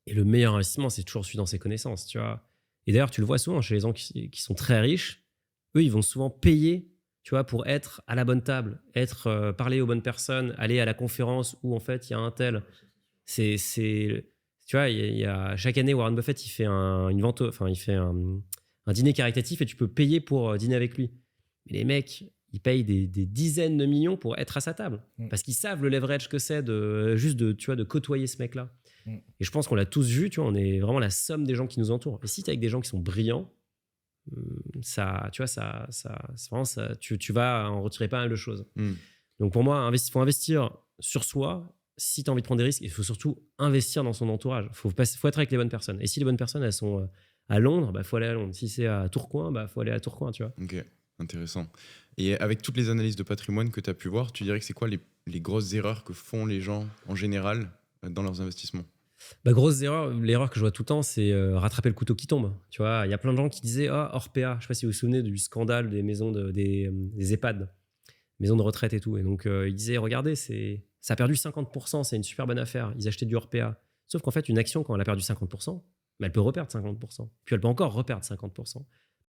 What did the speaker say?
Et le meilleur investissement, c'est toujours celui dans ses connaissances, tu vois. Et d'ailleurs, tu le vois souvent chez les gens qui sont très riches. Eux, ils vont souvent payer, tu vois, pour être à la bonne table, parler aux bonnes personnes, aller à la conférence où en fait il y a un tel. Tu vois, chaque année Warren Buffett, il fait une vente, enfin il fait un dîner caritatif et tu peux payer pour dîner avec lui. Mais les mecs, ils payent des dizaines de millions pour être à sa table Mm. parce qu'ils savent le leverage que c'est de juste de, tu vois, de côtoyer ce mec-là. Mm. Et je pense qu'on l'a tous vu, tu vois, on est vraiment la somme des gens qui nous entourent. Et si tu es avec des gens qui sont brillants, ça, tu vois, c'est vraiment ça, tu vas en retirer pas mal de choses. Donc pour moi, il faut investir sur soi si tu as envie de prendre des risques. Il faut surtout investir dans son entourage. Faut être avec les bonnes personnes. Et si les bonnes personnes, elles sont à Londres, bah, faut aller à Londres. Si c'est à Tourcoing, bah, faut aller à Tourcoing, tu vois. Ok, intéressant. Et avec toutes les analyses de patrimoine que tu as pu voir, tu dirais que c'est quoi les grosses erreurs que font les gens en général dans leurs investissements? Bah, grosse erreur, l'erreur que je vois tout le temps, c'est rattraper le couteau qui tombe. Tu vois, il y a plein de gens qui disaient Orpea. Je sais pas si vous vous souvenez du scandale des maisons des EHPAD, maisons de retraite et tout. Et donc ils disaient regardez, ça a perdu 50%, c'est une super bonne affaire. Ils achetaient du Orpea. Sauf qu'en fait, une action, quand elle a perdu 50%, mais elle peut reperdre 50%. Puis elle peut encore reperdre 50%.